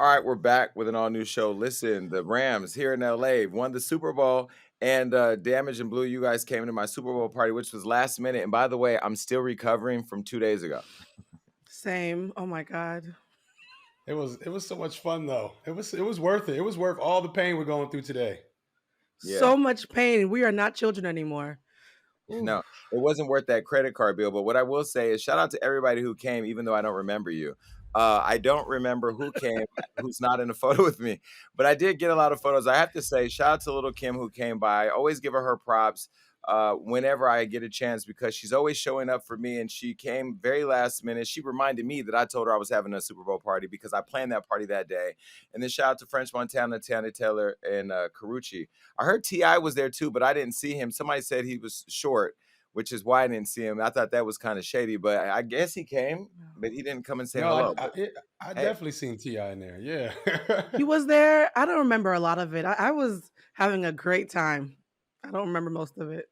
All right, we're back with an all-new show. Listen, the Rams here in LA won the Super Bowl, and Damage and Blue, you guys came to my Super Bowl party, which was last minute. And by the way, I'm still recovering from 2 days ago. Same. Oh my God. It was so much fun though. It was worth it. It was worth all the pain we're going through today. Yeah. So much pain. We are not children anymore. Ooh. No, it wasn't worth that credit card bill. But what I will say is shout out to everybody who came, even though I don't remember you. I don't remember who came, who's not in a photo with me, but I did get a lot of photos. I have to say, shout out to little Kim who came by. I always give her props whenever I get a chance because she's always showing up for me. And she came very last minute. She reminded me that I told her I was having a Super Bowl party because I planned that party that day. And then shout out to French Montana, Tana Taylor, and Carucci. I heard T.I. was there too, but I didn't see him. Somebody said he was short, which is why I didn't see him. I thought that was kind of shady, but I guess he came, but he didn't come and say No, hello. I Hey, definitely seen Ti in there. Yeah. He was there. I don't remember a lot of it. I was having a great time. I don't remember most of it.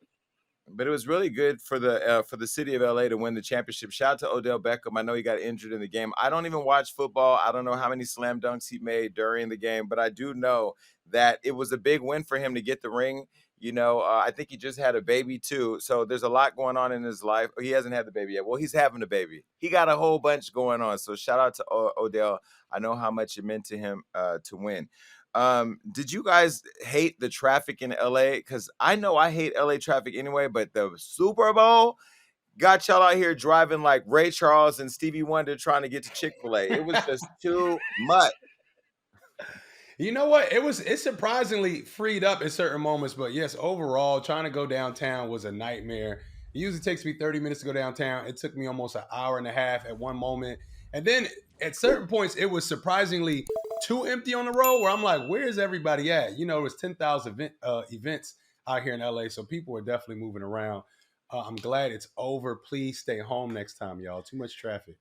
but it was really good for the city of LA to win the championship. Shout out to Odell Beckham. I know he got injured in the game. I don't even watch football. I don't know how many slam dunks he made during the game, but I do know that it was a big win for him to get the ring. I think he just had a baby too. So there's a lot going on in his life. He hasn't had the baby yet. Well, he's having a baby. He got a whole bunch going on. So shout out to Odell. I know how much it meant to him to win. Did you guys hate the traffic in LA? Because I know I hate LA traffic anyway, but the Super Bowl got y'all out here driving like Ray Charles and Stevie Wonder trying to get to Chick-fil-A. It was just too much. You know what? It surprisingly freed up in certain moments, but yes, overall, trying to go downtown was a nightmare. It usually takes me 30 minutes to go downtown. It took me almost an hour and a half at one moment. And then at certain points, it was surprisingly too empty on the road where I'm like, where's everybody at? It was 10,000 events out here in LA, so people are definitely moving around. I'm glad it's over. Please stay home next time, y'all. Too much traffic.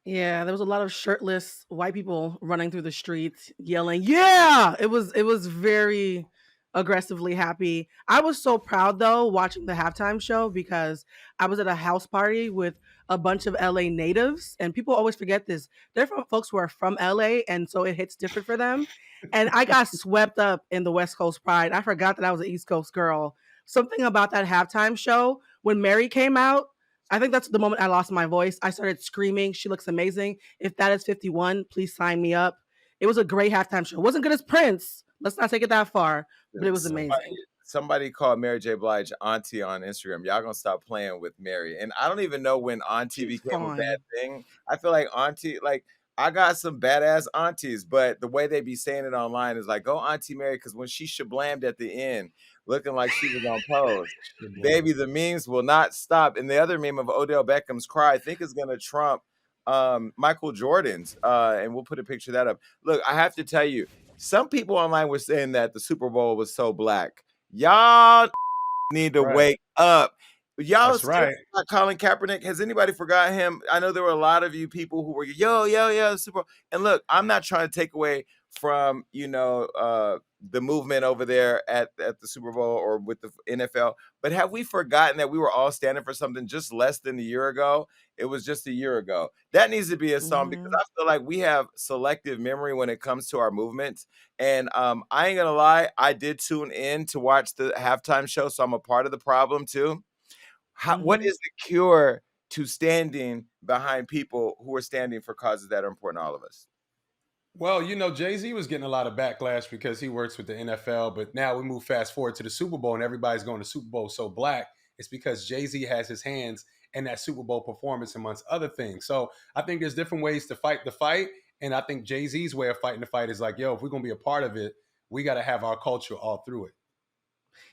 Yeah, there was a lot of shirtless white people running through the streets yelling, "Yeah!" It was very aggressively happy. I was so proud though watching the halftime show because I was at a house party with a bunch of LA natives and people always forget this. They're from folks who are from LA and so it hits different for them. And I got swept up in the West Coast pride. I forgot that I was an East Coast girl. Something about that halftime show when Mary came out, I think that's the moment I lost my voice. I started screaming, "She looks amazing. If that is 51, please sign me up." It was a great halftime show. It wasn't good as Prince. Let's not take it that far, but it was Somebody, amazing. somebody called Mary J. Blige Auntie on Instagram. Y'all gonna stop playing with Mary. And I don't even know when Auntie She's became a bad fine. thing. I feel like Auntie, like I got some badass aunties, but the way they be saying it online is like, go Auntie Mary, because when she shablammed at the end, looking like she was on pose, Shablam. baby, the memes will not stop. And the other meme of Odell Beckham's cry, I think is gonna trump Michael Jordan's. And we'll put a picture of that up. Look, I have to tell you, some people online were saying that the Super Bowl was so black. Y'all need to Right. wake up. Y'all That's still right. forgot Colin Kaepernick? Has anybody forgot him? I know there were a lot of you people who were yo, Super Bowl. And look, I'm not trying to take away from the movement over there at the Super Bowl or with the NFL, but have we forgotten that we were all standing for something just less than a year ago? It was just a year ago. That needs to be a song because Mhm. I feel like we have selective memory when it comes to our movements. And I ain't gonna lie, I did tune in to watch the halftime show, so I'm a part of the problem too. What Mhm. is the cure to standing behind people who are standing for causes that are important to all of us? Well, Jay-Z was getting a lot of backlash because he works with the NFL, but now we move fast forward to the Super Bowl and everybody's going to Super Bowl so black. It's because Jay-Z has his hands in that Super Bowl performance, amongst other things. So I think there's different ways to fight the fight. And I think Jay-Z's way of fighting the fight is like, yo, if we're going to be a part of it, we got to have our culture all through it.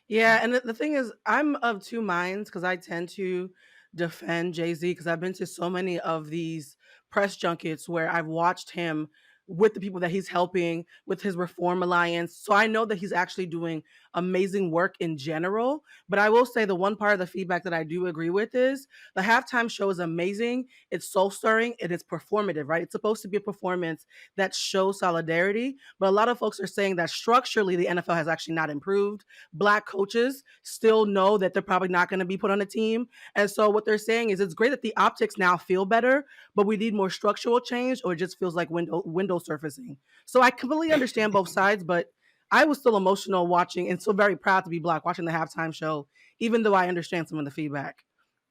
Yeah, and the thing is, I'm of two minds because I tend to defend Jay Z because I've been to so many of these press junkets where I've watched him with the people that he's helping with his Reform Alliance. So I know that he's actually doing amazing work in general. But I will say the one part of the feedback that I do agree with is the halftime show is amazing. It's soul stirring and it's performative, right? It's supposed to be a performance that shows solidarity. But a lot of folks are saying that structurally, the NFL has actually not improved. Black coaches still know that they're probably not going to be put on a team. And so what they're saying is it's great that the optics now feel better, but we need more structural change or it just feels like window still surfacing. So I completely understand both sides, but I was still emotional watching and so very proud to be Black watching the halftime show, even though I understand some of the feedback.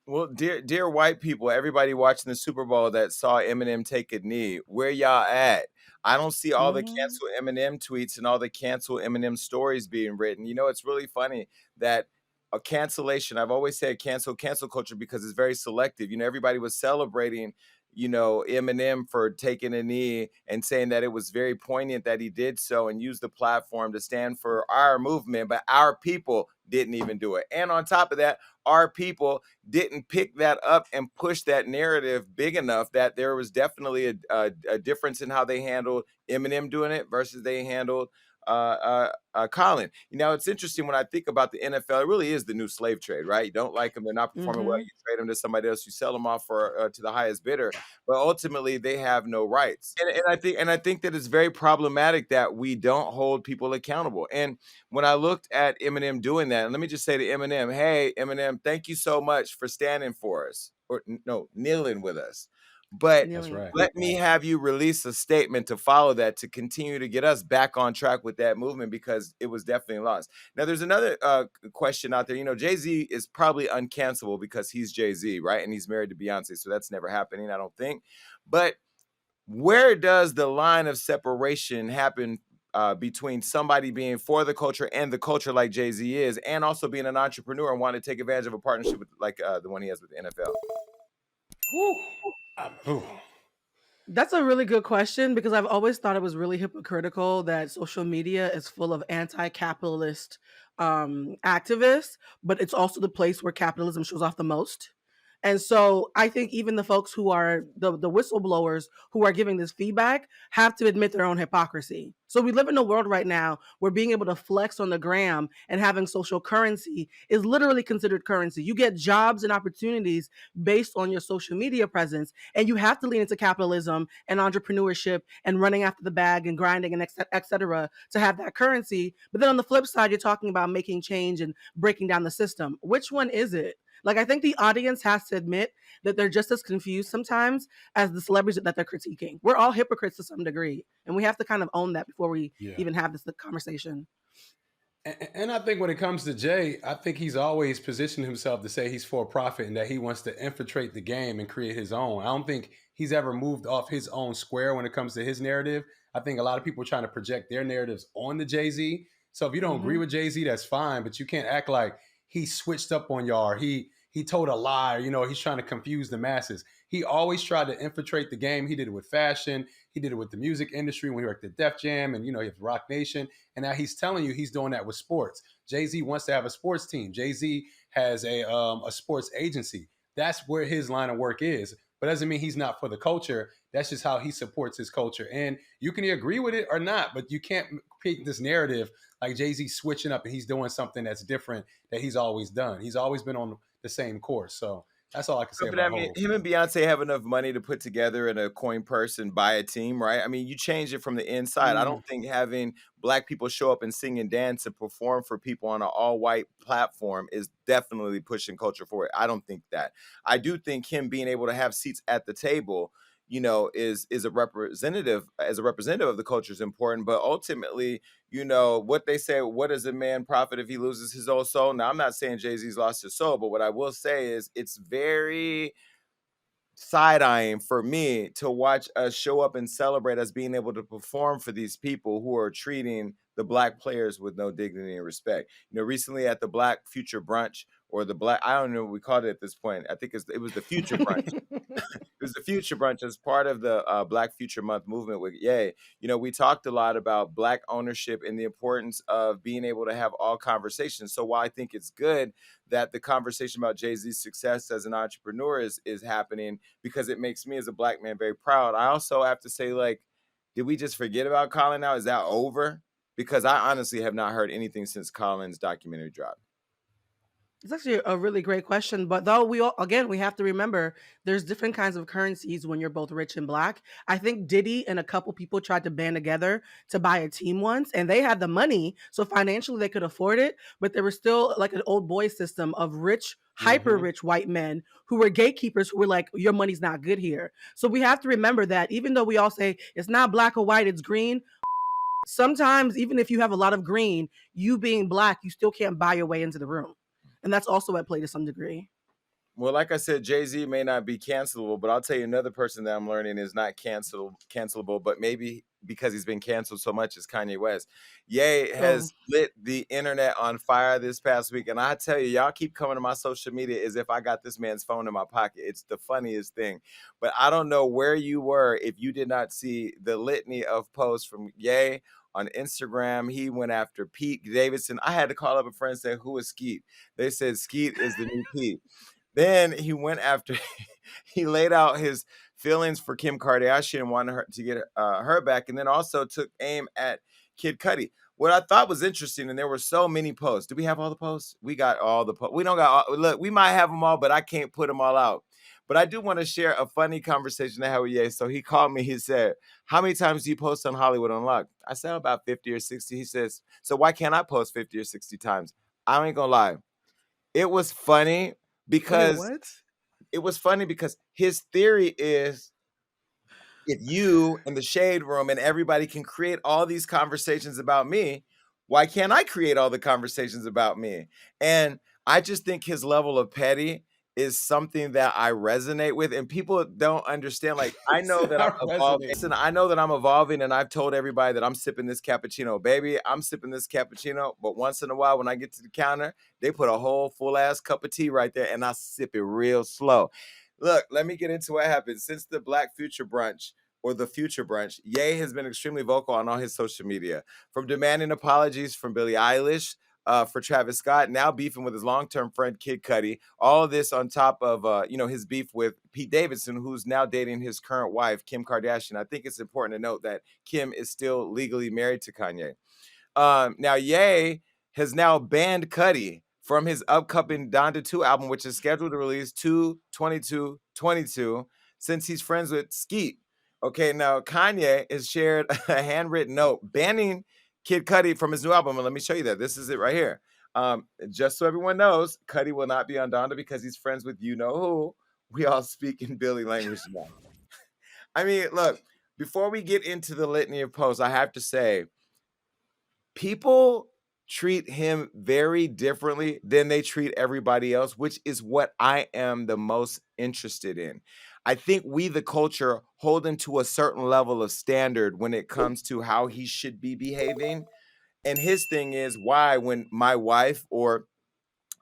Well, dear white people, everybody watching the Super Bowl that saw Eminem take a knee, where y'all at? I don't see all the Mhm. cancel Eminem tweets and all the cancel Eminem stories being written. You know, it's really funny that a cancellation, I've always said cancel culture because it's very selective. You know, everybody was celebrating, you know, Eminem for taking a knee and saying that it was very poignant that he did so and used the platform to stand for our movement, but our people didn't even do it. And on top of that, our people didn't pick that up and push that narrative big enough that there was definitely a difference in how they handled Eminem doing it versus they handled Colin. You know, it's interesting when I think about the NFL. It really is the new slave trade, right? You don't like them; they're not performing well. Mhm. You trade them to somebody else. You sell them off for to the highest bidder, but ultimately they have no rights. And I think that it's very problematic that we don't hold people accountable. And when I looked at Eminem doing that, and let me just say to Eminem, hey, Eminem, thank you so much for standing for us, or no, kneeling with us. But That's Kneeling with right. let me have you release a statement to follow that to continue to get us back on track with that movement because it was definitely lost. Now, there's another question out there. You know, Jay-Z is probably uncancelable because he's Jay-Z, right? And he's married to Beyonce, so that's never happening, I don't think. But where does the line of separation happen between somebody being for the culture and the culture like Jay-Z is, and also being an entrepreneur and wanting to take advantage of a partnership with like the one he has with the NFL? Whew. Ooh. That's a really good question because I've always thought it was really hypocritical that social media is full of anti-capitalist activists, but it's also the place where capitalism shows off the most. And so I think even the folks who are the whistleblowers who are giving this feedback have to admit their own hypocrisy. So we live in a world right now where being able to flex on the gram and having social currency is literally considered currency. You get jobs and opportunities based on your social media presence, and you have to lean into capitalism and entrepreneurship and running after the bag and grinding and et cetera to have that currency. But then on the flip side, you're talking about making change and breaking down the system. Which one is it? Like, I think the audience has to admit that they're just as confused sometimes as the celebrities that they're critiquing. We're all hypocrites to some degree, and we have to kind of own that before we Yeah. even have this conversation. And I think when it comes to Jay, I think he's always positioned himself to say he's for profit and that he wants to infiltrate the game and create his own. I don't think he's ever moved off his own square when it comes to his narrative. I think a lot of people are trying to project their narratives on the Jay-Z. So if you don't agree Mm-hmm. with Jay-Z, that's fine, but you can't act like he switched up on y'all. Or he told a lie, or, he's trying to confuse the masses. He always tried to infiltrate the game. He did it with fashion. He did it with the music industry when he worked at Def Jam and, he has Rock Nation. And now he's telling you he's doing that with sports. Jay-Z wants to have a sports team. Jay-Z has a sports agency. That's where his line of work is. But doesn't mean he's not for the culture. That's just how he supports his culture. And you can agree with it or not, but you can't create this narrative like Jay-Z switching up and he's doing something that's different that he's always done. He's always been on the same course. So that's all I can say But I about mean, Hov. him and Beyonce have enough money to put together in a coin purse and buy a team, right? I mean, you change it from the inside. I Mm. don't think having black people show up and sing and dance and perform for people on an all-white platform is definitely pushing culture forward. I don't think that. I do think him being able to have seats at the table, is a representative as a representative of the culture is important. But ultimately, what they say, what does a man profit if he loses his own soul? Now, I'm not saying Jay-Z's lost his soul, but what I will say is it's very side-eyeing for me to watch us show up and celebrate us being able to perform for these people who are treating the black players with no dignity and respect. Recently at the Black Future Brunch or the Black, I don't know what we called it at this point. I think it was the Future Brunch. It was the Future Brunch as part of the Black Future Month movement with Ye. We talked a lot about black ownership and the importance of being able to have all conversations. So while I think it's good that the conversation about Jay-Z's success as an entrepreneur is happening because it makes me as a black man very proud, I also have to say, like, did we just forget about Colin now? Is that over? Because I honestly have not heard anything since Colin's documentary dropped. It's actually a really great question, but though we all, again, we have to remember there's different kinds of currencies when you're both rich and black. I think Diddy and a couple people tried to band together to buy a team once, and they had the money, so financially they could afford it, but there was still like an old boy system of rich, hyper Hmm. rich white men who were gatekeepers who were like, your money's not good here. So we have to remember that even though we all say it's not black or white, it's green. Sometimes, even if you have a lot of green, you being black, you still can't buy your way into the room. And that's also at play to some degree. Well, like I said, Jay-Z may not be cancelable, but I'll tell you another person that I'm learning is not cancelable, but maybe because he's been canceled so much is Kanye West. Ye Oh, has lit the internet on fire this past week. And I tell you, y'all keep coming to my social media as if I got this man's phone in my pocket. It's the funniest thing. But I don't know where you were if you did not see the litany of posts from Ye on Instagram. He went after Pete Davidson. I had to call up a friend and say, who is Skeet? They said Skeet is the new Pete. Then he went after, he laid out his feelings for Kim Kardashian, wanted her to get her back, and then also took aim at Kid Cudi. What I thought was interesting, and there were so many posts. Do we have all the posts? We got all the posts. We don't got all, look, we might have them all, but I can't put them all out. But I do want to share a funny conversation I had with Ye. So he called me. He said, how many times do you post on Hollywood Unlocked? I said about 50 or 60. He says, so why can't I post 50 or 60 times? I ain't gonna lie. It was funny wait, because what? his theory is if you in the shade room and everybody can create all these conversations about me, why can't I create all the conversations about me? And I just think his level of petty is something that I resonate with, and people don't understand. Like, I know that I I'm evolving. resonate. Listen, I know that I'm evolving, and I've told everybody that I'm sipping this cappuccino. Baby, I'm sipping this cappuccino, but once in a while when I get to the counter, they put a whole full ass cup of tea right there, and I sip it real slow. Look, let me get into what happened. Since the Black Future Brunch, or the Future Brunch, Ye has been extremely vocal on all his social media, from demanding apologies from Billie Eilish for Travis Scott, now beefing with his long-term friend Kid Cudi. All of this on top of his beef with Pete Davidson, who's now dating his current wife Kim Kardashian. I think it's important to note that Kim is still legally married to Kanye. Now, Ye has now banned Cudi from his upcoming Donda 2 album, which is scheduled to release 2/22/22, since he's friends with Skeet. Okay, now Kanye has shared a handwritten note banning Kid Cudi from his new album. And let me show you that. This is it right here. Just so everyone knows, Cudi will not be on Donda because he's friends with you know who. We all speak in Billy language now. I mean, look, before we get into the litany of posts, I have to say, people treat him very differently than they treat everybody else, which is what I am the most interested in. I think we, the culture, hold him to a certain level of standard when it comes to how he should be behaving. And his thing is why, when my wife or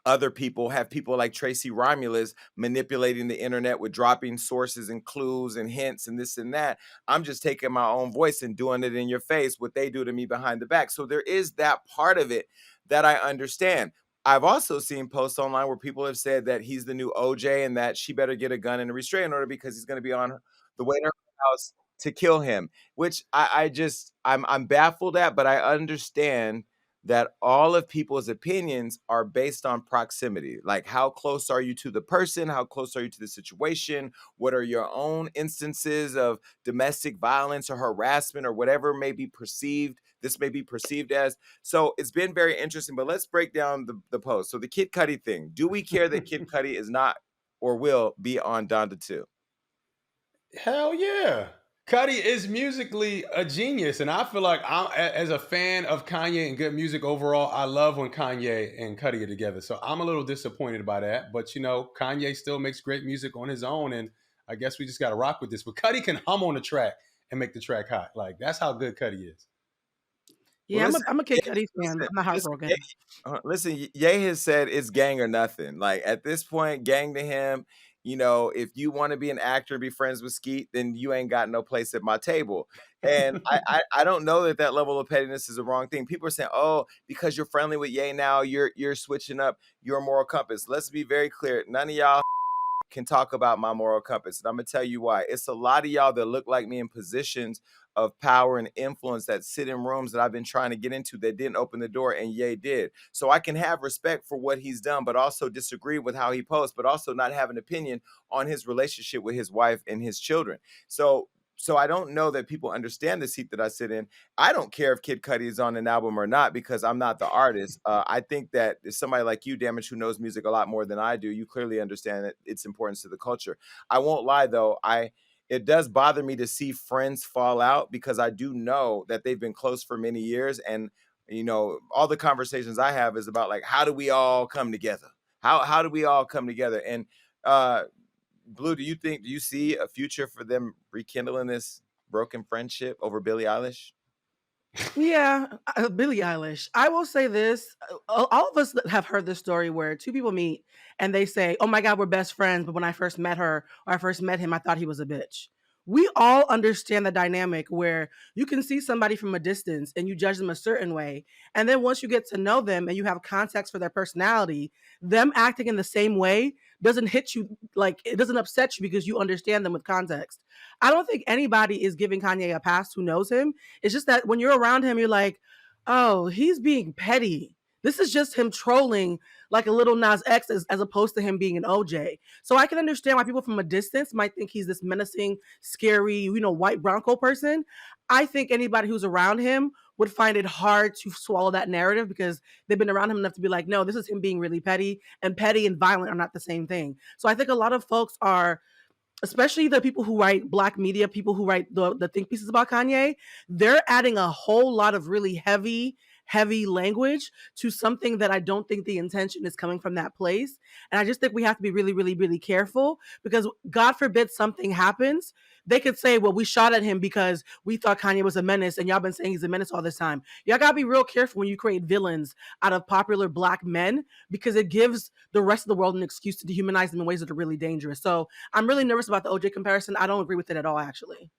other people have people like Tracy Romulus manipulating the internet with dropping sources and clues and hints and this and that, I'm just taking my own voice and doing it in your face, what they do to me behind the back. So there is that part of it that I understand. I've also seen posts online where people have said that he's the new OJ and that she better get a gun and a restraining order because he's going to be on the way to her house to kill him, which I'm baffled at, but I understand that all of people's opinions are based on proximity. Like, how close are you to the person? How close are you to the situation? What are your own instances of domestic violence or harassment or whatever may be perceived? This may be perceived as. So it's been very interesting, but let's break down the post. So the Kid Cudi thing. Do we care that Kid Cudi is not or will be on Donda 2? Hell yeah. Cudi is musically a genius, and I feel like as a fan of Kanye and good music overall, I love when Kanye and Cudi are together. So I'm a little disappointed by that, but Kanye still makes great music on his own, and I guess we just got to rock with this. But Cudi can hum on the track and make the track hot. Like, that's how good Cudi is. Well, Yeah, listen, I'm a Kid Cudi fan. listen, I'm not listen, heartbroken. listen, Ye has said it's gang or nothing. Like, at this point, gang to him, if you want to be an actor and be friends with Skeet, then you ain't got no place at my table. And I don't know that level of pettiness is the wrong thing. People are saying, oh, because you're friendly with Ye now, you're switching up your moral compass. Let's be very clear. None of y'all can talk about my moral compass. And I'm going to tell you why. It's a lot of y'all that look like me in positions of power and influence that sit in rooms that I've been trying to get into that didn't open the door, and Ye did. So I can have respect for what he's done, but also disagree with how he posts, but also not have an opinion on his relationship with his wife and his children. So I don't know that people understand the seat that I sit in. I don't care if Kid Cudi is on an album or not because I'm not the artist. I think that if somebody like you, Damage, who knows music a lot more than I do, you clearly understand its importance to the culture. I won't lie though, it does bother me to see friends fall out because I do know that they've been close for many years, and all the conversations I have is about like how do we all come together? How do we all come together? And uh Blue, do you see a future for them rekindling this broken friendship over Billie Eilish? Yeah, Billie Eilish. I will say this: all of us that have heard this story where two people meet and they say, "Oh my God, we're best friends," but when I first met her or I first met him, I thought he was a bitch. We all understand the dynamic where you can see somebody from a distance and you judge them a certain way, and then once you get to know them and you have context for their personality, them acting in the same way doesn't hit you, like it doesn't upset you because you understand them with context. I don't think anybody is giving Kanye a pass who knows him. It's just that when you're around him, you're like, oh, he's being petty. This is just him trolling like a little Nas X as opposed to him being an OJ. So I can understand why people from a distance might think he's this menacing, scary, white Bronco person. I think anybody who's around him would find it hard to swallow that narrative because they've been around him enough to be like, no, this is him being really petty and violent are not the same thing. So I think a lot of folks are, especially the people who write black media, people who write the think pieces about Kanye, they're adding a whole lot of really heavy language to something that I don't think the intention is coming from that place. And I just think we have to be really, really, really careful because God forbid something happens. They could say, well, we shot at him because we thought Kanye was a menace and y'all been saying he's a menace all this time. Y'all gotta be real careful when you create villains out of popular black men because it gives the rest of the world an excuse to dehumanize them in ways that are really dangerous. So I'm really nervous about the OJ comparison. I don't agree with it at all, actually.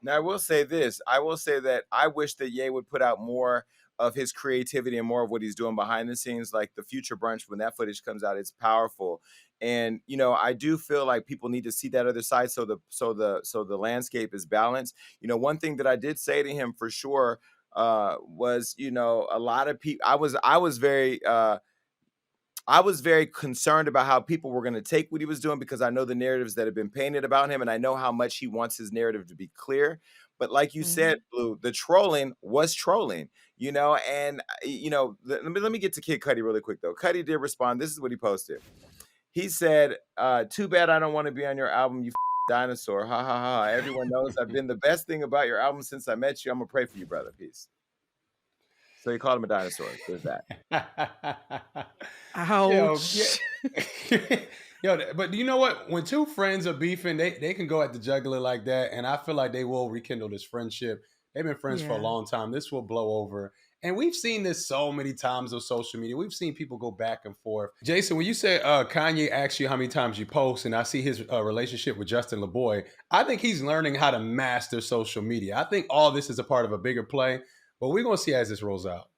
Now, I will say this. I will say that I wish that Ye would put out more of his creativity and more of what he's doing behind the scenes. Like the Future Brunch, when that footage comes out, it's powerful. And I do feel like people need to see that other side so the landscape is balanced. One thing that I did say to him for sure was, a lot of people. I was very concerned about how people were going to take what he was doing because I know the narratives that have been painted about him, and I know how much he wants his narrative to be clear. But like you said, Mhm. Blue, the trolling was trolling, and let me get to Kid Cudi really quick though. Cudi did respond. This is what he posted. He said, "Too bad I don't want to be on your album, you dinosaur. Ha ha ha. Everyone knows I've been the best thing about your album since I met you. I'm gonna pray for you, brother. Peace." So he called him a dinosaur. There's that. Yo, Ouch. yeah. Yo, but you know what? When two friends are beefing, they can go at the jugular like that, and I feel like they will rekindle this friendship. They've been friends for a Yeah. long time. This will blow over. And we've seen this so many times on social media. We've seen people go back and forth. Jason, when you say Kanye asks you how many times you post, and I see his relationship with Justin LeBoy, I think he's learning how to master social media. I think all this is a part of a bigger play, but we're going to see as this rolls out.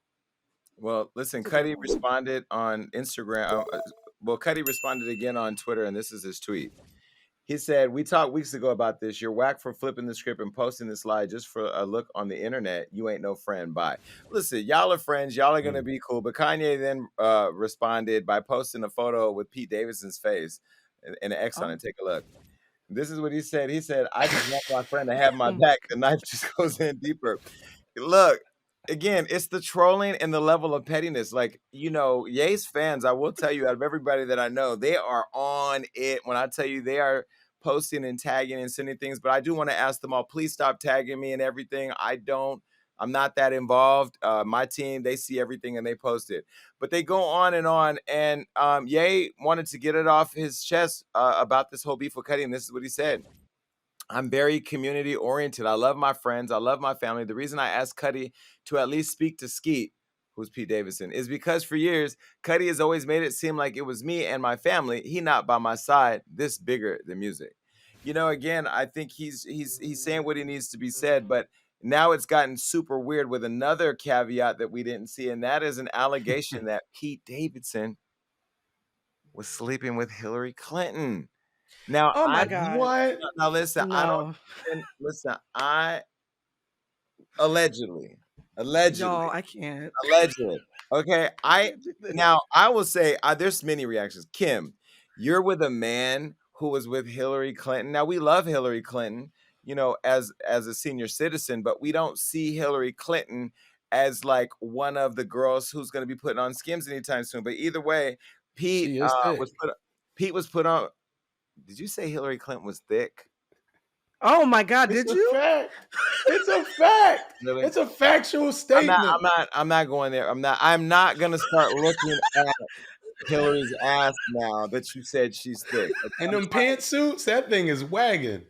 Well, listen, That's a good Cuddy point. responded on Instagram. Well, Cuddy responded again on Twitter, and this is his tweet. He said, "We talked weeks ago about this. You're whack for flipping the script and posting this lie just for a look on the internet. You ain't no friend. Bye." Listen, y'all are friends. Y'all are gonna Mm. be cool. But Kanye then responded by posting a photo with Pete Davidson's face and an X on Oh. it. Take a look. This is what he said. He said, "I just want my friend to have my back. The knife just goes in deeper." Look, again, it's the trolling and the level of pettiness. Like, Ye's fans, I will tell you, out of everybody that I know, they are on it. When I tell you they are posting and tagging and sending things, but I do want to ask them all, please stop tagging me and everything. I'm not that involved. My team, they see everything and they post it. But they go on and on. And Ye wanted to get it off his chest about this whole beef with Cudi. And this is what he said. "I'm very community oriented. I love my friends. I love my family. The reason I asked Cuddy to at least speak to Skeet, who's Pete Davidson, is because for years, Cuddy has always made it seem like it was me and my family. He not by my side. This bigger than music." Again, I think he's saying what he needs to be said, but now it's gotten super weird with another caveat that we didn't see, and that is an allegation that Pete Davidson was sleeping with Hillary Clinton. Now Oh I my God. What? now listen, I don't No. even listen, I Allegedly. Y'all, Allegedly. I can't. Allegedly. Okay. I can't do this. Now I will say there's many reactions. Kim, you're with a man who was with Hillary Clinton. Now we love Hillary Clinton, as a senior citizen, but we don't see Hillary Clinton as like one of the girls who's going to be putting on Skims anytime soon. But either way, Pete She is thick. was put on. Did you say Hillary Clinton was thick? Oh my God, did It's a you? fact. It's a fact. Really? It's a factual I'm statement. not going there. I'm not gonna start looking at Hillary's ass now that you said she's thick. And them pantsuits, that thing is wagging.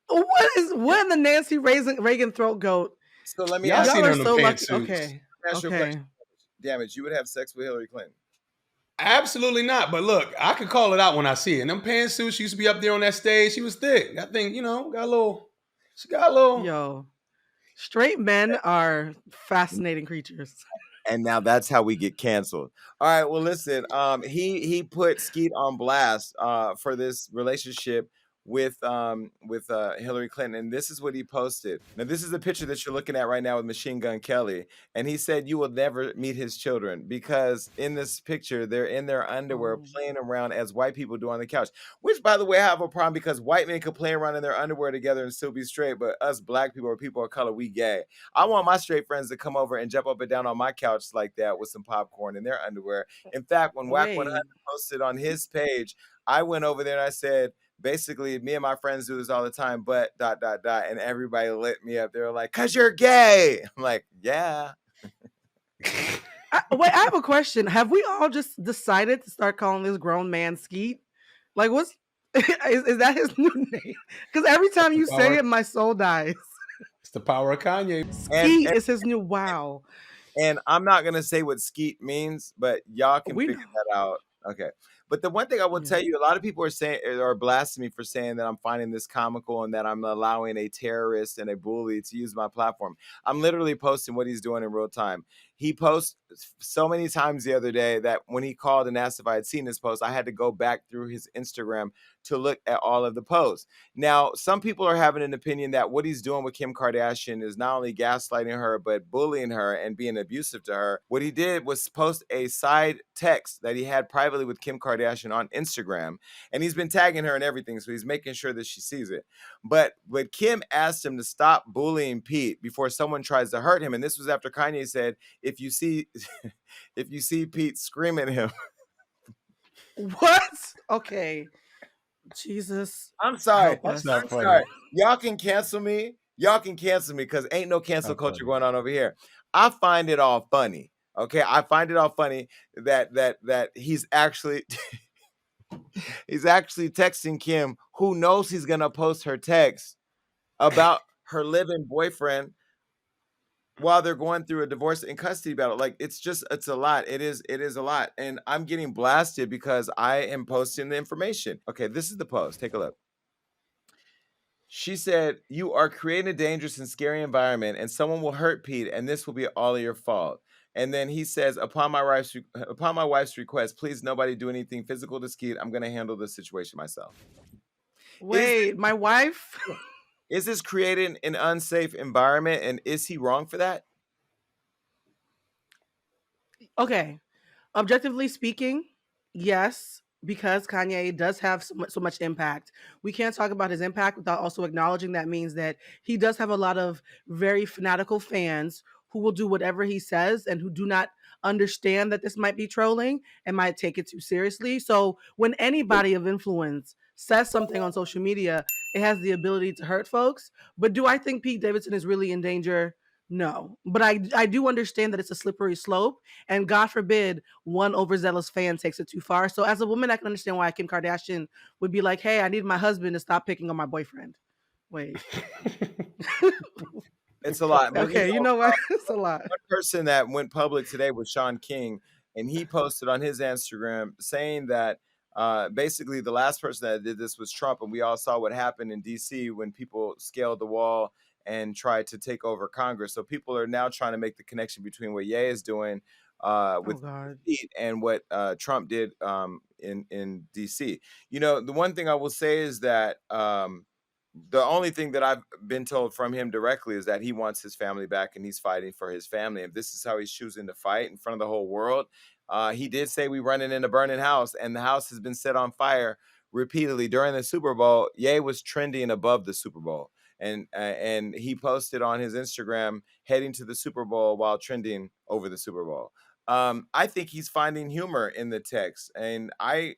What in the Nancy Reagan throat goat? So let me Y'all ask seen Y'all her are in them so lucky. pantsuits. Okay. you a Okay. question. Damage, you would have sex with Hillary Clinton. Absolutely not. But look, I can call it out when I see it. And them pantsuits, she used to be up there on that stage. She was thick. That thing, she got a little. Yo, straight men are fascinating creatures. And now that's how we get canceled. All right. Well, listen. He put Skeet on blast for this relationship with Hillary Clinton, and this is what he posted. Now, this is the picture that you're looking at right now with Machine Gun Kelly, and he said you will never meet his children because in this picture they're in their underwear playing around as white people do on the couch. Which, by the way, I have a problem because white men could play around in their underwear together and still be straight, but us black people or people of color, we gay. I want my straight friends to come over and jump up and down on my couch like that with some popcorn in their underwear. In fact, when Whack 100 posted on his page, I went over there and I said, basically, me and my friends do this all the time, but ... and everybody lit me up. They were like, "'Cause you're gay." I'm like, yeah. Wait, I have a question. Have we all just decided to start calling this grown man Skeet? Like, what's is that his new name? Because every time you say it, my soul dies. It's the power of Kanye. Skeet is his new wow. And I'm not gonna say what Skeet means, but y'all can We figure know. that out. Okay. But the one thing I will Yeah. tell you, a lot of people are blasting me for saying that I'm finding this comical and that I'm allowing a terrorist and a bully to use my platform. I'm literally posting what he's doing in real time. He posts so many times the other day that when he called and asked if I had seen his post, I had to go back through his Instagram to look at all of the posts. Now, some people are having an opinion that what he's doing with Kim Kardashian is not only gaslighting her, but bullying her and being abusive to her. What he did was post a side text that he had privately with Kim Kardashian on Instagram, and he's been tagging her and everything, so he's making sure that she sees it. But Kim asked him to stop bullying Pete before someone tries to hurt him, and this was after Kanye said, if you see Pete, scream at him. What? Okay. Jesus. I'm sorry. That's not funny. Sorry. Y'all can cancel me. Y'all can cancel me because ain't no cancel culture going on over here. I find it all funny. Okay. I find it all funny that he's actually texting Kim, who knows he's gonna post her text about her living boyfriend while they're going through a divorce and custody battle. Like, it's a lot. It is a lot. And I'm getting blasted because I am posting the information. Okay, this is the post. Take a look. She said, "You are creating a dangerous and scary environment, and someone will hurt Pete, and this will be all of your fault." And then he says, upon my wife's request, please nobody do anything physical to Skeet. I'm going to handle this situation myself. Wait, my wife? Is this creating an unsafe environment, and is he wrong for that? Okay. Objectively speaking, yes, because Kanye does have so much impact. We can't talk about his impact without also acknowledging that means that he does have a lot of very fanatical fans who will do whatever he says and who do not understand that this might be trolling and might take it too seriously. So when anybody of influence says something on social media, it has the ability to hurt folks. But do I think Pete Davidson is really in danger? No. But I do understand that it's a slippery slope, and God forbid one overzealous fan takes it too far. So as a woman, I can understand why Kim Kardashian would be like, hey, I need my husband to stop picking on my boyfriend. Wait. It's a lot. Okay, you know what? It's a lot. One person that went public today was Sean King, and he posted on his Instagram saying that basically the last person that did this was Trump, and we all saw what happened in D.C. when people scaled the wall and tried to take over Congress. So people are now trying to make the connection between what Ye is doing with Pete and what Trump did in D.C. You know, the one thing I will say is that the only thing that I've been told from him directly is that he wants his family back and he's fighting for his family. If this is how he's choosing to fight in front of the whole world, he did say we running in a burning house, and the house has been set on fire repeatedly during the Super Bowl. Ye was trending above the Super Bowl, and he posted on his Instagram heading to the Super Bowl while trending over the Super Bowl. I think he's finding humor in the text, and I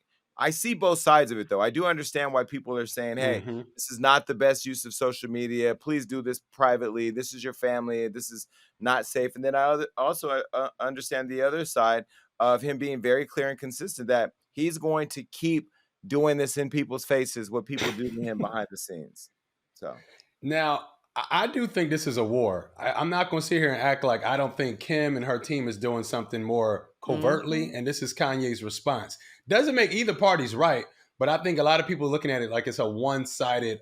see both sides of it, though. I do understand why people are saying, hey, Mm-hmm. this is not the best use of social media. Please do this privately. This is your family. This is not safe. And then I also understand the other side of him being very clear and consistent that he's going to keep doing this in people's faces, what people do to him behind the scenes. So, Now, I do think this is a war. I'm not going to sit here and act like I don't think Kim and her team is doing something more covertly, Mhm. and this is Kanye's response. Doesn't make either party's right, but I think a lot of people are looking at it like it's a one-sided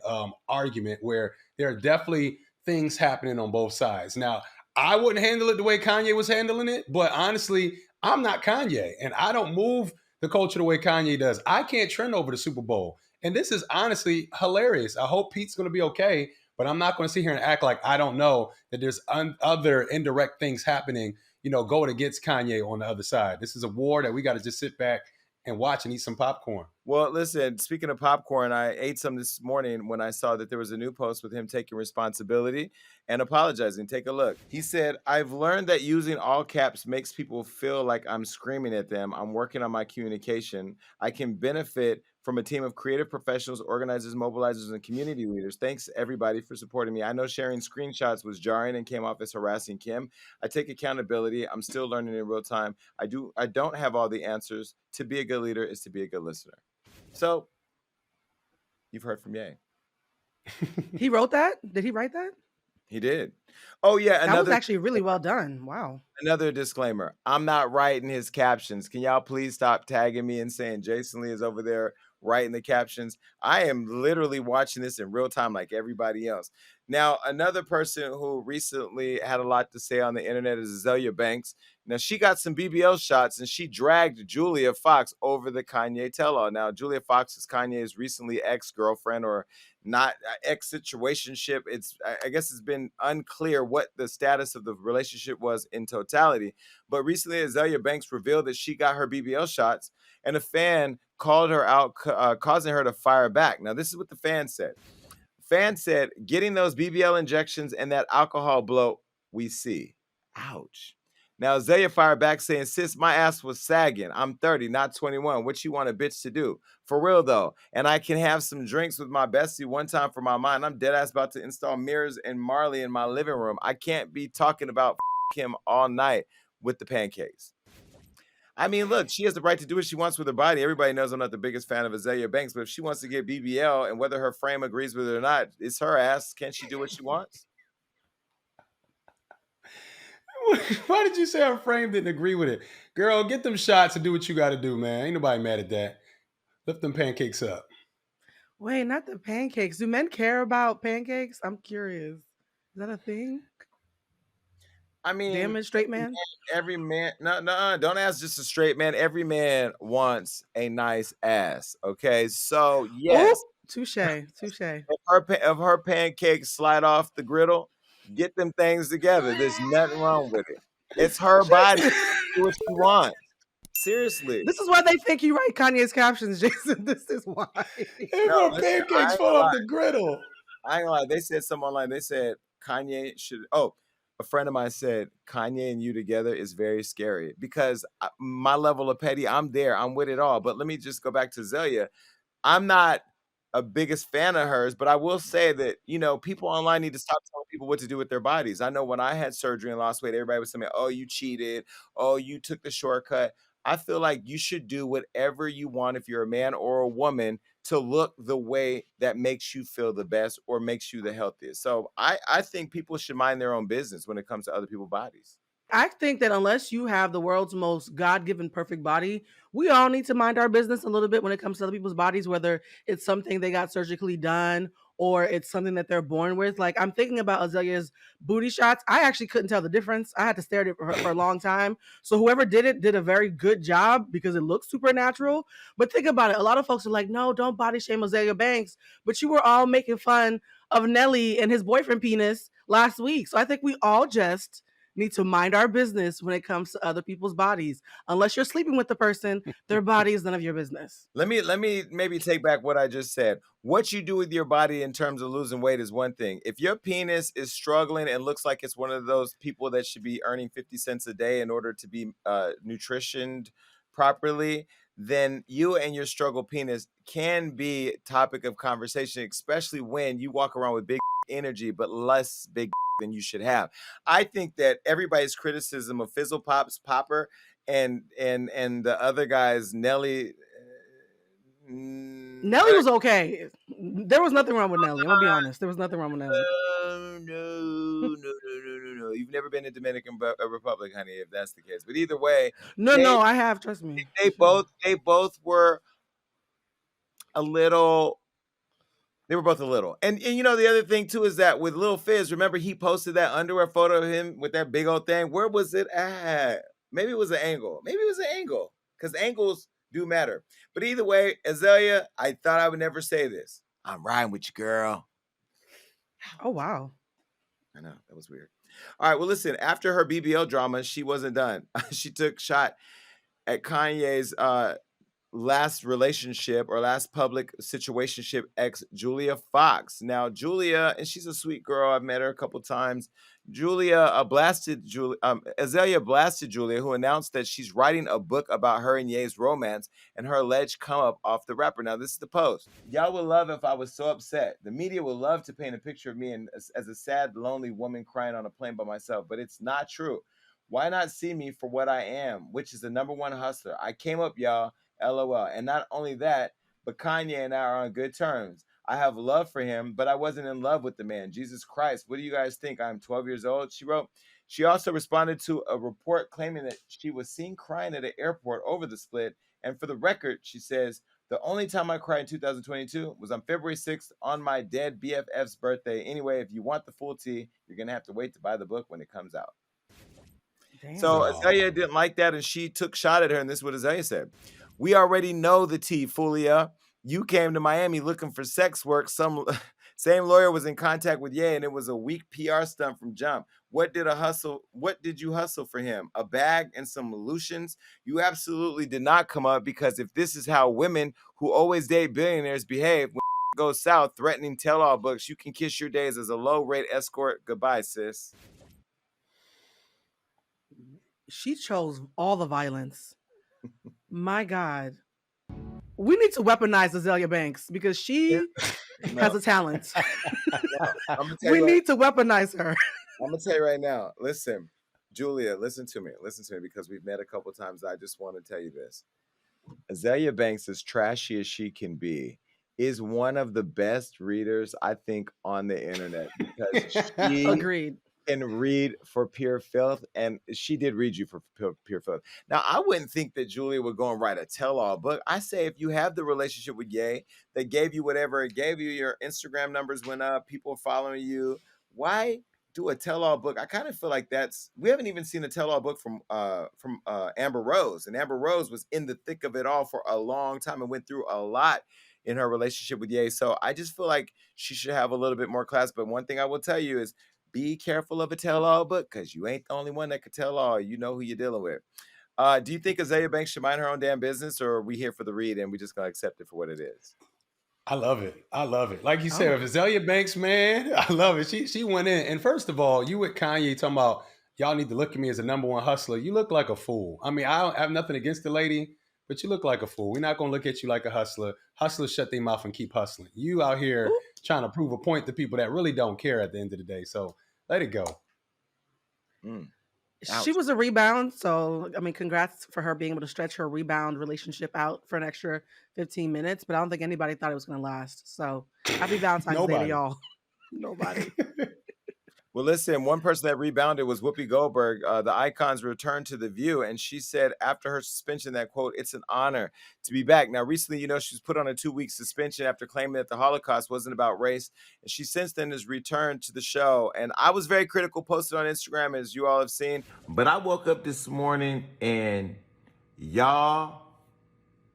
argument where there are definitely things happening on both sides. Now, I wouldn't handle it the way Kanye was handling it, but honestly, I'm not Kanye, and I don't move the culture the way Kanye does. I can't trend over the Super Bowl. And this is honestly hilarious. I hope Pete's going to be okay, but I'm not going to sit here and act like I don't know that there's other indirect things happening, going against Kanye on the other side. This is a war that we got to just sit back and watch and eat some popcorn. well, listen, speaking of popcorn, I ate some this morning when I saw that there was a new post with him taking responsibility and apologizing. Take a look. He said, I've learned that using all caps makes people feel like I'm screaming at them. I'm working on my communication. I can benefit from a team of creative professionals, organizers, mobilizers, and community leaders. Thanks, everybody, for supporting me. I know sharing screenshots was jarring and came off as harassing Kim. I take accountability. I'm still learning in real time. I don't have all the answers. To be a good leader is to be a good listener. So, you've heard from Ye. He wrote that? Did he write that? He did. Oh yeah, That was actually really well done. Wow. another disclaimer. I'm not writing his captions. Can y'all please stop tagging me and saying Jason Lee is over there writing the captions? I am literally watching this in real time like everybody else. Now, another person who recently had a lot to say on the internet is Azealia Banks. Now, she got some BBL shots and she dragged Julia Fox over the Kanye tell-all. Now, Julia Fox is Kanye's recently ex-girlfriend, or not ex-situationship. I guess it's been unclear what the status of the relationship was in totality. But recently, Azealia Banks revealed that she got her BBL shots, and a fan called her out, causing her to fire back. Now, this is what the fan said. Fan said, getting those BBL injections and that alcohol bloat, we see. Ouch. Now, Zaya fired back saying, sis, my ass was sagging. I'm 30, not 21. What you want a bitch to do? For real, though. And I can have some drinks with my bestie one time for my mind. I'm dead ass about to install mirrors and Marley in my living room. I can't be talking about him all night with the pancakes. I mean, look, she has the right to do what she wants with her body. Everybody knows I'm not the biggest fan of Azealia Banks, but if she wants to get BBL, and whether her frame agrees with it or not, it's her ass. Can't she do what she wants? Why did you say our frame didn't agree with it? Girl, get them shots and do what you got to do, man. Ain't nobody mad at that. Lift them pancakes up. Wait, not the pancakes. Do men care about pancakes? I'm curious. Is that a thing? I mean, Damn it, straight man. every man, no, don't ask just a straight man. Every man wants a nice ass. Okay, so yes, Touche, touche. if her pancakes slide off the griddle, get them things together. There's nothing wrong with it. It's her body. Do what she wants. Seriously. This is why they think you write Kanye's captions, Jason. This is why. If No, our listen, I pancakes ain't fall gonna off lie. the griddle. I ain't gonna lie. They said something online. They said Kanye should. Oh, a friend of mine said Kanye and you together is very scary because my level of petty, I'm there. I'm with it all. But let me just go back to Zelia. I'm not a biggest fan of hers, but I will say that, people online need to stop telling people what to do with their bodies. I know when I had surgery and lost weight, everybody was saying, oh, you cheated. Oh, you took the shortcut. I feel like you should do whatever you want if you're a man or a woman to look the way that makes you feel the best or makes you the healthiest. So I think people should mind their own business when it comes to other people's bodies. I think that unless you have the world's most God-given perfect body, we all need to mind our business a little bit when it comes to other people's bodies, whether it's something they got surgically done or it's something that they're born with. Like, I'm thinking about Azealia's booty shots. I actually couldn't tell the difference. I had to stare at it for a long time. So whoever did it did a very good job because it looks supernatural. But think about it. A lot of folks are like, no, don't body shame Azealia Banks. But you were all making fun of Nelly and his boyfriend penis last week. So I think we all just need to mind our business when it comes to other people's bodies. Unless you're sleeping with the person, their body is none of your business. Let me maybe take back what I just said. What you do with your body in terms of losing weight is one thing. If your penis is struggling and looks like it's one of those people that should be earning 50 cents a day in order to be nutritioned properly, then you and your struggle penis can be topic of conversation, especially when you walk around with big energy but less big than you should have. I think that everybody's criticism of Fizzle Pop's Popper and the other guys, Nelly. Nelly was okay. There was nothing wrong with Nelly. I'm gonna be honest. There was nothing wrong with Nelly. No. You've never been to Dominican Republic, honey, if that's the case. But either way, no, I have. Trust me. they both were a little. They were both a little. And you know, the other thing too is that with Lil Fizz, remember he posted that underwear photo of him with that big old thing? Where was it at? Maybe it was an angle. Because angles do matter. But either way, Azealia, I thought I would never say this. I'm riding with you, girl. Oh, wow. I know. That was weird. All right. Well, listen, after her BBL drama, she wasn't done. She took shot at Kanye's last relationship or last public situationship ex, Julia Fox. Now, Julia, and she's a sweet girl. I've met her a couple times. Azealia blasted Julia, who announced that she's writing a book about her and Ye's romance and her alleged come up off the rapper. Now, this is the post. Y'all would love if I was so upset. The media would love to paint a picture of me as a sad, lonely woman crying on a plane by myself, but it's not true. Why not see me for what I am, which is the #1 hustler? I came up, y'all. LOL. And not only that, but Kanye and I are on good terms. I have love for him, but I wasn't in love with the man. Jesus Christ, what do you guys think? I'm 12 years old, she wrote. She also responded to a report claiming that she was seen crying at an airport over the split. And for the record, she says, the only time I cried in 2022 was on February 6th on my dead BFF's birthday. Anyway, if you want the full tea, you're going to have to wait to buy the book when it comes out. Damn. So Azealia didn't like that, and she took shot at her, and this is what Azealia said. We already know the tea, Fulia. You came to Miami looking for sex work. Same lawyer was in contact with Ye, and it was a weak PR stunt from jump. What did you hustle for him? A bag and some lotions? You absolutely did not come up, because if this is how women who always date billionaires behave when it goes south, threatening tell-all books, you can kiss your days as a low-rate escort. Goodbye, sis. She chose all the violence. My God. We need to weaponize Azealia Banks because she has a talent. We need to weaponize her. I'm going to tell you right now. Listen, Julia, listen to me because we've met a couple times. I just want to tell you this. Azealia Banks, as trashy as she can be, is one of the best readers, I think, on the internet, because she Agreed. can read for pure filth, and she did read you for pure filth. Now, I wouldn't think that Julia would go and write a tell-all book. I say if you have the relationship with Ye that gave you whatever it gave you, your Instagram numbers went up, people are following you, why do a tell-all book? I kind of feel like we haven't even seen a tell-all book from Amber Rose, and Amber Rose was in the thick of it all for a long time and went through a lot in her relationship with Ye. So I just feel like she should have a little bit more class. But one thing I will tell you is, be careful of a tell-all book, because you ain't the only one that could tell all. You know who you're dealing with. Do you think Azealia Banks should mind her own damn business, or are we here for the read and we just gonna accept it for what it is? I love it. Like you said, with Azealia Banks, man, I love it. She went in. And first of all, you with Kanye talking about, y'all need to look at me as a #1 hustler. You look like a fool. I mean, I have nothing against the lady, but you look like a fool. We're not going to look at you like a hustler. Hustlers shut their mouth and keep hustling. You out here trying to prove a point to people that really don't care at the end of the day. So let it go. She was a rebound. So, I mean, congrats for her being able to stretch her rebound relationship out for an extra 15 minutes. But I don't think anybody thought it was going to last. So happy Valentine's Day to y'all. Nobody. Well, listen, one person that rebounded was Whoopi Goldberg. The Icons returned to The View, and she said after her suspension that, quote, "It's an honor to be back." Now, recently, she was put on a 2-week suspension after claiming that the Holocaust wasn't about race. And she since then has returned to the show. And I was very critical, posted on Instagram, as you all have seen. But I woke up this morning and y'all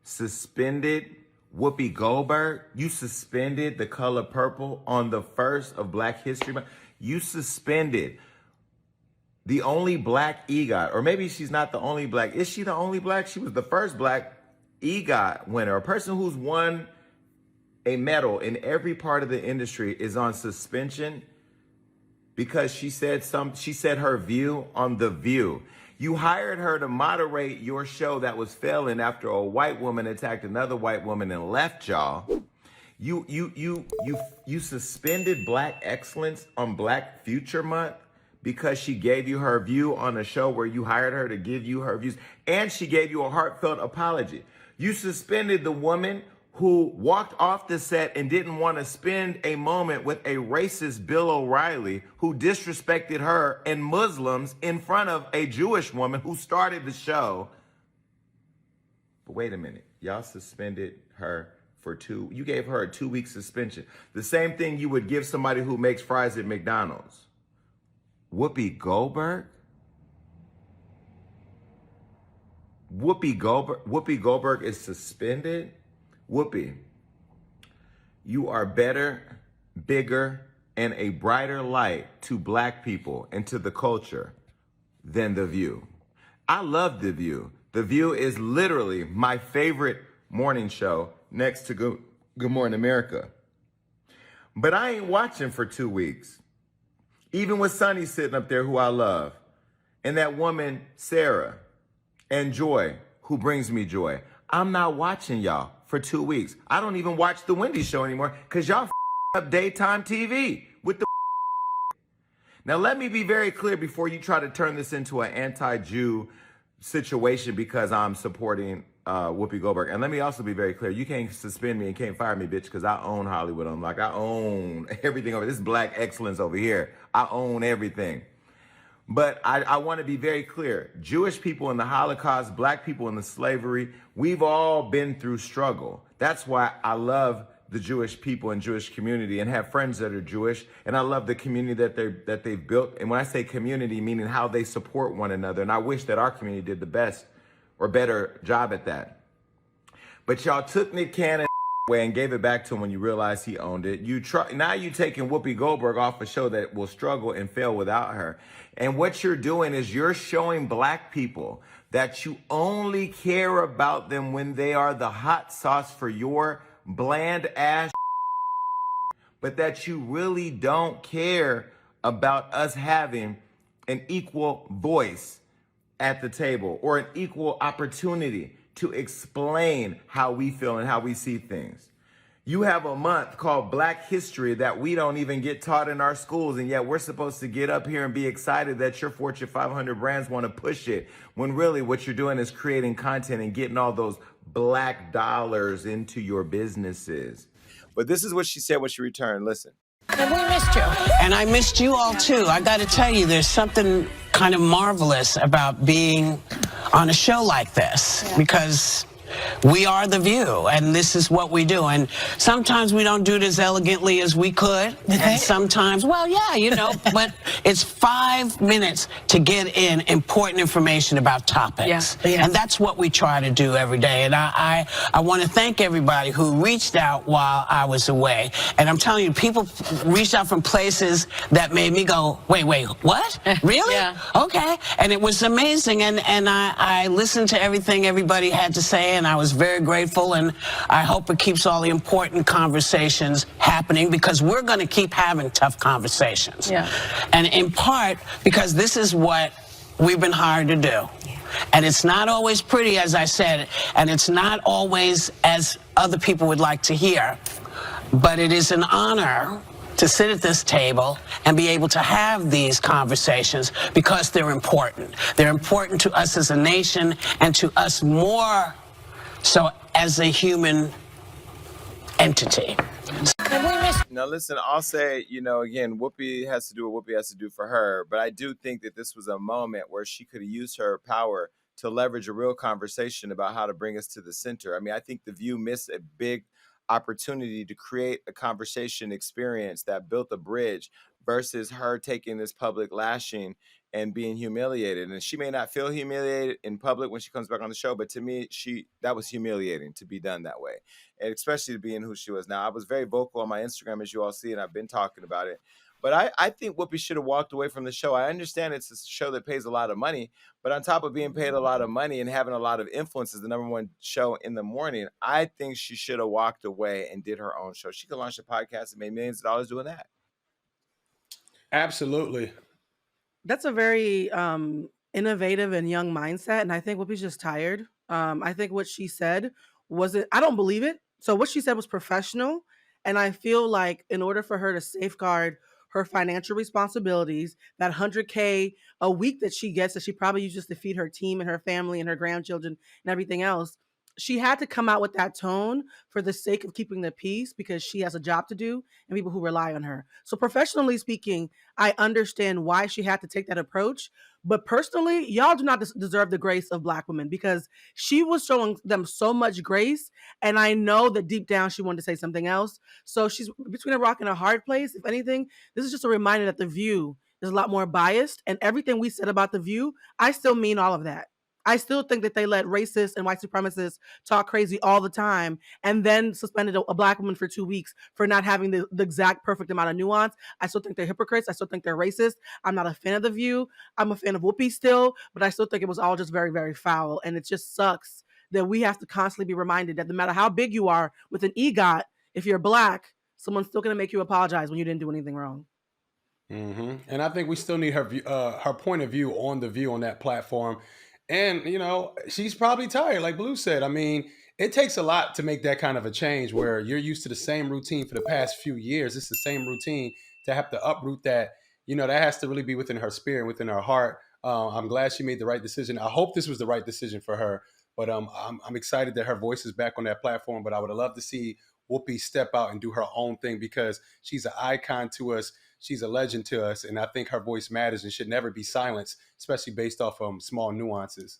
suspended Whoopi Goldberg. You suspended The Color Purple on the 1st of Black History Month. You suspended the only Black EGOT, or maybe she's not the only Black. Is she the only Black? She was the first Black EGOT winner. A person who's won a medal in every part of the industry is on suspension because she said her view on The View. You hired her to moderate your show that was failing after a white woman attacked another white woman and left y'all. You suspended Black excellence on Black Future Month because she gave you her view on a show where you hired her to give you her views, and she gave you a heartfelt apology. You suspended the woman who walked off the set and didn't want to spend a moment with a racist Bill O'Reilly who disrespected her and Muslims in front of a Jewish woman who started the show. But wait a minute, y'all suspended her for you gave her a 2-week suspension. The same thing you would give somebody who makes fries at McDonald's. Whoopi Goldberg? Whoopi Goldberg is suspended? Whoopi, you are better, bigger, and a brighter light to Black people and to the culture than The View. I love The View. The View is literally my favorite morning show next to Good Morning America. But I ain't watching for 2 weeks. Even with Sonny sitting up there, who I love, and that woman, Sarah, and Joy, who brings me joy. I'm not watching y'all for 2 weeks. I don't even watch The Wendy Show anymore because y'all up daytime TV with the. Now, let me be very clear before you try to turn this into an anti-Jew situation because I'm supporting Whoopi Goldberg. And let me also be very clear. You can't suspend me and can't fire me, bitch, because I own Hollywood. I'm like, I own everything over. This is Black excellence over here. I own everything. But I want to be very clear. Jewish people in the Holocaust, Black people in the slavery, we've all been through struggle. That's why I love the Jewish people and Jewish community and have friends that are Jewish. And I love the community that they've built. And when I say community, meaning how they support one another. And I wish that our community did the best or better job at that. But y'all took Nick Cannon away and gave it back to him when you realized he owned it. Now you're taking Whoopi Goldberg off a show that will struggle and fail without her. And what you're doing is you're showing Black people that you only care about them when they are the hot sauce for your bland ass, but that you really don't care about us having an equal voice at the table or an equal opportunity to explain how we feel and how we see things. You have a month called Black History that we don't even get taught in our schools, and yet we're supposed to get up here and be excited that your Fortune 500 brands want to push it, when really what you're doing is creating content and getting all those Black dollars into your businesses. But this is what she said when she returned. Listen. And we missed you. And I missed you all, too. I got to tell you, there's something kind of marvelous about being on a show like this, because we are The View, and this is what we do. And sometimes we don't do it as elegantly as we could. And sometimes, well, yeah, you know, but it's 5 minutes to get in important information about topics. Yeah. And that's what we try to do every day. And I want to thank everybody who reached out while I was away. And I'm telling you, people reached out from places that made me go, wait, what? Really? Yeah. Okay. And it was amazing. And I listened to everything everybody had to say, and I was very grateful, and I hope it keeps all the important conversations happening, because we're going to keep having tough conversations. Yeah. And in part because this is what we've been hired to do. And it's not always pretty, as I said, and it's not always as other people would like to hear. But it is an honor to sit at this table and be able to have these conversations, because they're important. They're important to us as a nation, and to us more so as a human entity. And we miss. Now, listen, I'll say, again, Whoopi has to do what Whoopi has to do for her. But I do think that this was a moment where she could have used her power to leverage a real conversation about how to bring us to the center. I mean, I think The View missed a big opportunity to create a conversation experience that built a bridge versus her taking this public lashing and being humiliated. And she may not feel humiliated in public when she comes back on the show, but to me, that was humiliating to be done that way, and especially to being who she was. Now, I was very vocal on my Instagram, as you all see, and I've been talking about it. But I think Whoopi should have walked away from the show. I understand it's a show that pays a lot of money, but on top of being paid a lot of money and having a lot of influence as the #1 show in the morning, I think she should have walked away and did her own show. She could launch a podcast and made millions of dollars doing that. Absolutely. That's a very innovative and young mindset, and I think Whoopi's just tired. I think what she said wasn't. I don't believe it. So what she said was professional, and I feel like in order for her to safeguard her financial responsibilities, that 100K a week that she gets, that she probably uses to feed her team and her family and her grandchildren and everything else, she had to come out with that tone for the sake of keeping the peace because she has a job to do and people who rely on her. So professionally speaking, I understand why she had to take that approach. But personally, y'all do not deserve the grace of Black women because she was showing them so much grace. And I know that deep down she wanted to say something else. So she's between a rock and a hard place. If anything, this is just a reminder that The View is a lot more biased. And everything we said about The View, I still mean all of that. I still think that they let racists and white supremacists talk crazy all the time and then suspended a Black woman for 2 weeks for not having the exact perfect amount of nuance. I still think they're hypocrites. I still think they're racist. I'm not a fan of The View. I'm a fan of Whoopi still, but I still think it was all just very, very foul. And it just sucks that we have to constantly be reminded that no matter how big you are with an EGOT, if you're Black, someone's still going to make you apologize when you didn't do anything wrong. Mm-hmm. And I think we still need her point of view on The View on that platform. And she's probably tired, like Blue said. I mean, it takes a lot to make that kind of a change where you're used to the same routine for the past few years. It's the same routine to have to uproot that. That has to really be within her spirit, within her heart. I'm glad she made the right decision. I hope this was the right decision for her. But I'm excited that her voice is back on that platform. But I would have loved to see Whoopi step out and do her own thing because she's an icon to us. She's a legend to us, and I think her voice matters and should never be silenced, especially based off small nuances.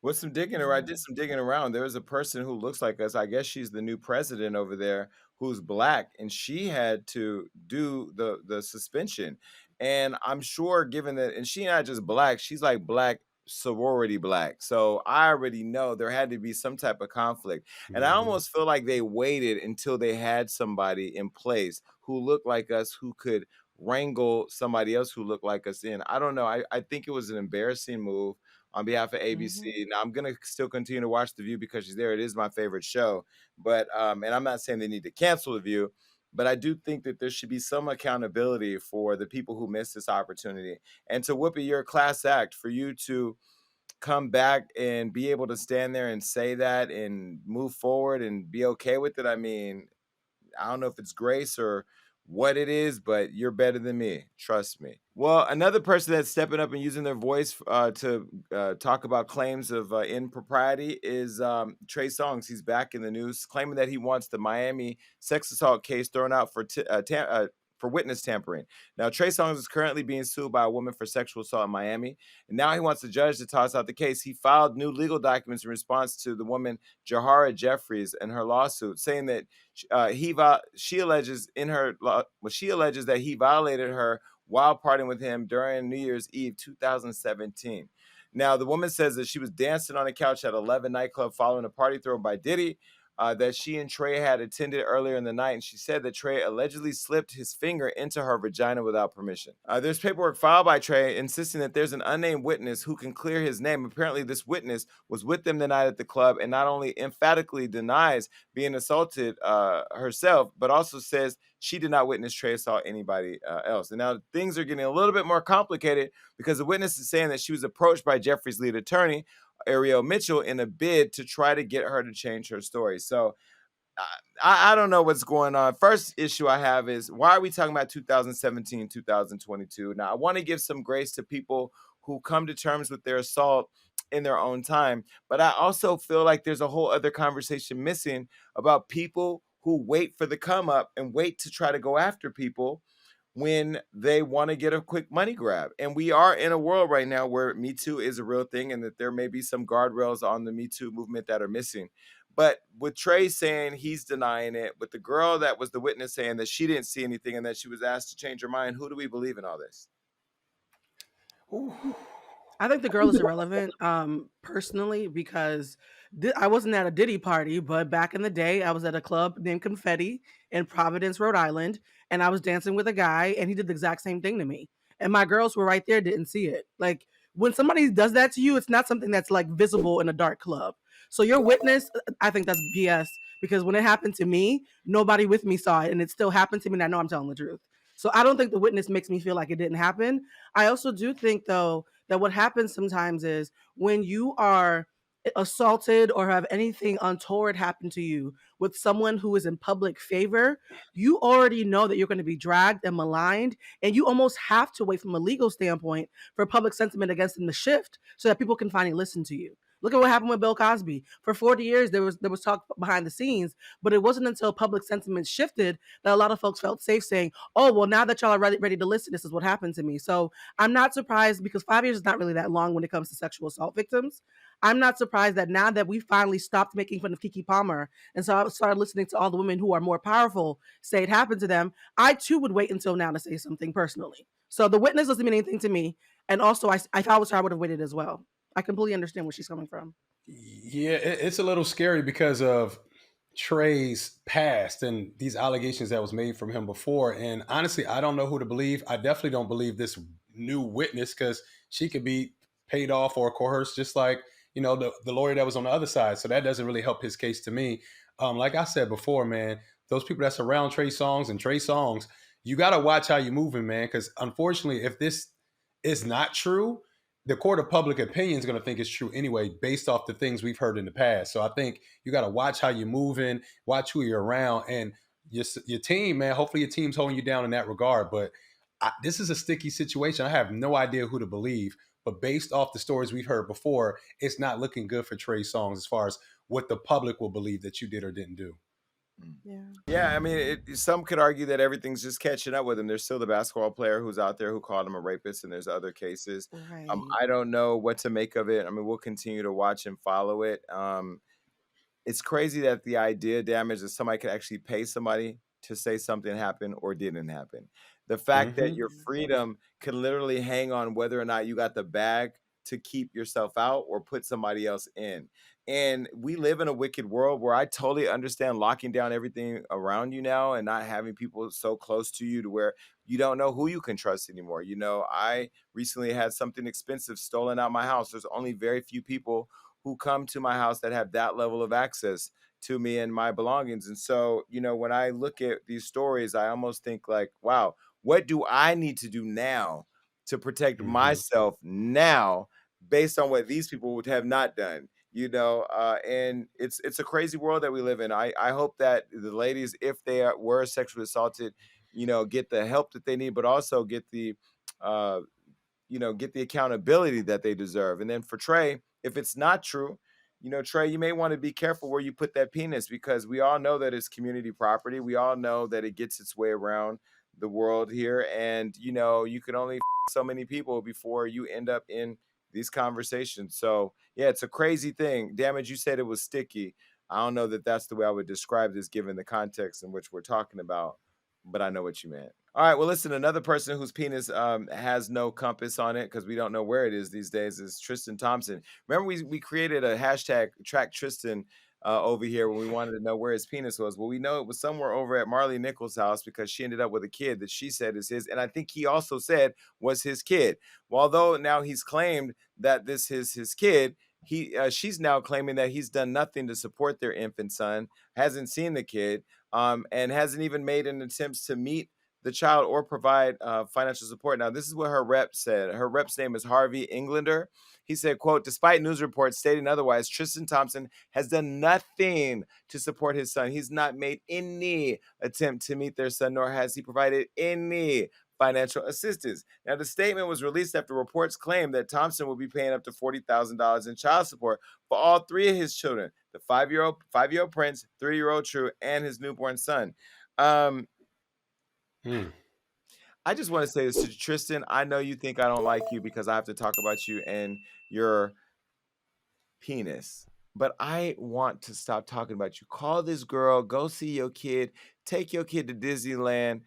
With some digging around, I did some digging around. There was a person who looks like us. I guess she's the new president over there, who's Black, and she had to do the suspension. And I'm sure, given that, and she's not just Black, she's like Black sorority Black. So I already know there had to be some type of conflict. And I almost feel like they waited until they had somebody in place who looked like us, who could wrangle somebody else who looked like us in. I don't know. I think it was an embarrassing move on behalf of ABC. Now I'm gonna still continue to watch The View because she's there. It is my favorite show. But and I'm not saying they need to cancel The View, but I do think that there should be some accountability for the people who missed this opportunity. And to Whoopi, you're a class act. For you to come back and be able to stand there and say that and move forward and be okay with it. I mean, I don't know if it's grace or what it is, but you're better than me. Trust me. Well, another person that's stepping up and using their voice to talk about claims of impropriety is Trey Songz. He's back in the news, claiming that he wants the Miami sex assault case thrown out for witness tampering. Now, Trey Songz is currently being sued by a woman for sexual assault in Miami, and now he wants the judge to toss out the case. He filed new legal documents in response to the woman Jahara Jeffries and her lawsuit, saying that she alleges that he violated her while partying with him during New Year's Eve 2017. Now, the woman says that she was dancing on a couch at 11 nightclub following a party thrown by Diddy that she and Trey had attended earlier in the night, and she said that Trey allegedly slipped his finger into her vagina without permission. There's paperwork filed by Trey insisting that there's an unnamed witness who can clear his name. Apparently, this witness was with them the night at the club and not only emphatically denies being assaulted herself, but also says she did not witness Trey assault anybody else. And now things are getting a little bit more complicated because the witness is saying that she was approached by Jeffrey's lead attorney, Ariel Mitchell, in a bid to try to get her to change her story. So I don't know what's going on. First issue I have is, why are we talking about 2017, 2022? Now, I want to give some grace to people who come to terms with their assault in their own time, but I also feel like there's a whole other conversation missing about people who wait for the come up and wait to try to go after people when they want to get a quick money grab. And we are in a world right now where Me Too is a real thing, and that there may be some guardrails on the Me Too movement that are missing. But with Trey saying he's denying it, with the girl that was the witness saying that she didn't see anything and that she was asked to change her mind, who do we believe in all this? Ooh. I think the girl is irrelevant, personally, because I wasn't at a Diddy party, but back in the day, I was at a club named Confetti in Providence, Rhode Island, and I was dancing with a guy, and he did the exact same thing to me. And my girls who were right there didn't see it. Like, when somebody does that to you, it's not something that's like visible in a dark club. So your witness, I think that's BS, because when it happened to me, nobody with me saw it, and it still happened to me, and I know I'm telling the truth. So I don't think the witness makes me feel like it didn't happen. I also do think, though, that what happens sometimes is when you are assaulted or have anything untoward happen to you with someone who is in public favor, you already know that you're going to be dragged and maligned, and you almost have to wait from a legal standpoint for public sentiment against them to shift so that people can finally listen to you. Look at what happened with Bill Cosby. For 40 years, there was talk behind the scenes, but it wasn't until public sentiment shifted that a lot of folks felt safe saying, "Oh, well, now that y'all are ready to listen, this is what happened to me." So I'm not surprised, because 5 years is not really that long when it comes to sexual assault victims. I'm not surprised that now that we finally stopped making fun of Keke Palmer and so I started listening to all the women who are more powerful say it happened to them, I too would wait until now to say something personally. So the witness doesn't mean anything to me. And also, if I was her, I would have waited as well. I completely understand where she's coming from. Yeah, it's a little scary because of Trey's past and these allegations that was made from him before. And honestly, I don't know who to believe. I definitely don't believe this new witness, because she could be paid off or coerced, just like the lawyer that was on the other side. So that doesn't really help his case to me. Like I said before, man, those people that surround Trey Songz, you got to watch how you're moving, man, because unfortunately, if this is not true, the court of public opinion is going to think it's true anyway, based off the things we've heard in the past. So I think you got to watch how you're moving, watch who you're around, and your team, man. Hopefully your team's holding you down in that regard. But this is a sticky situation. I have no idea who to believe. But based off the stories we've heard before, it's not looking good for Trey Songz as far as what the public will believe that you did or didn't do. Yeah, I mean, some could argue that everything's just catching up with him. There's still the basketball player who's out there who called him a rapist, and there's other cases. Right. I don't know what to make of it. I mean, we'll continue to watch and follow it. It's crazy that the idea damage that somebody could actually pay somebody to say something happened or didn't happen. The fact that your freedom could literally hang on whether or not you got the bag to keep yourself out or put somebody else in. And we live in a wicked world where I totally understand locking down everything around you now and not having people so close to you to where you don't know who you can trust anymore. I recently had something expensive stolen out my house. There's only very few people who come to my house that have that level of access to me and my belongings. And so, when I look at these stories, I almost think like, wow, what do I need to do now to protect myself now based on what these people would have not done? And it's a crazy world that we live in. I hope that the ladies, if they were sexually assaulted, get the help that they need, but also get the accountability that they deserve. And then for Trey, if it's not true, Trey, you may want to be careful where you put that penis, because we all know that it's community property. We all know that it gets its way around the world here. And, you can only so many people before you end up in these conversations. So yeah, it's a crazy thing. Damage, you said it was sticky. I don't know that that's the way I would describe this given the context in which we're talking about, but I know what you meant. All right, well, listen, another person whose penis has no compass on it, because we don't know where it is these days, is Tristan Thompson. Remember, we created a hashtag track Tristan over here when we wanted to know where his penis was. Well, we know it was somewhere over at Marley Nichols' house, because she ended up with a kid that she said is his, and I think he also said was his kid. Well, although now he's claimed that this is his kid, she's now claiming that he's done nothing to support their infant son, hasn't seen the kid, and hasn't even made an attempt to meet the child or provide financial support. Now, this is what her rep said. Her rep's name is Harvey Englander. He said, quote, "Despite news reports stating otherwise, Tristan Thompson has done nothing to support his son. He's not made any attempt to meet their son, nor has he provided any financial assistance." Now, the statement was released after reports claimed that Thompson will be paying up to $40,000 in child support for all three of his children. the 5-year-old Prince, 3-year-old True, and his newborn son. I just want to say this to Tristan. I know you think I don't like you because I have to talk about you and your penis, but I want to stop talking about you. Call this girl, go see your kid, take your kid to Disneyland,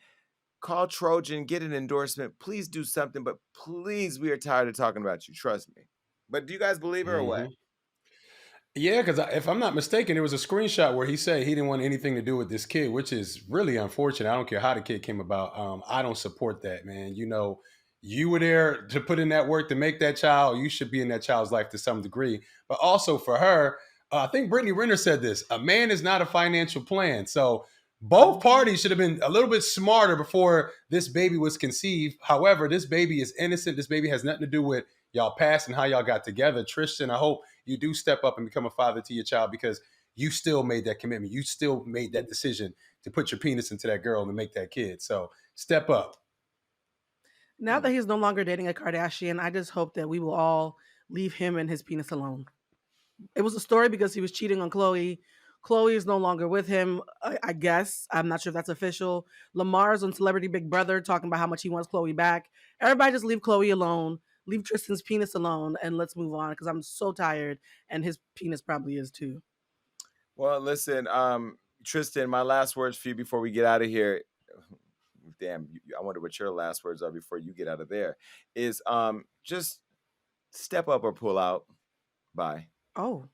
call Trojan, get an endorsement. Please do something, but please, we are tired of talking about you. Trust me. But do you guys believe her or what? Yeah, because if I'm not mistaken, there was a screenshot where he said he didn't want anything to do with this kid, which is really unfortunate. I don't care how the kid came about. I don't support that, man. You know, you were there to put in that work to make that child. You should be in that child's life to some degree. But also for her, I think Brittany Renner said this: a man is not a financial plan. So both parties should have been a little bit smarter before this baby was conceived. However, this baby is innocent. This baby has nothing to do with y'all past and how y'all got together. Tristan, I hope you do step up and become a father to your child, because you still made that commitment. You still made that decision to put your penis into that girl and make that kid. So step up. Now that he's no longer dating a Kardashian, I just hope that we will all leave him and his penis alone. It was a story because he was cheating on Chloe. Chloe is no longer with him, I guess. I'm not sure if that's official. Lamar's on Celebrity Big Brother talking about how much he wants Chloe back. Everybody just leave Chloe alone. Leave Tristan's penis alone and let's move on, because I'm so tired, and his penis probably is too. Well, listen, Tristan, my last words for you before we get out of here. Damn, I wonder what your last words are before you get out of there. Is just step up or pull out. Bye. Oh.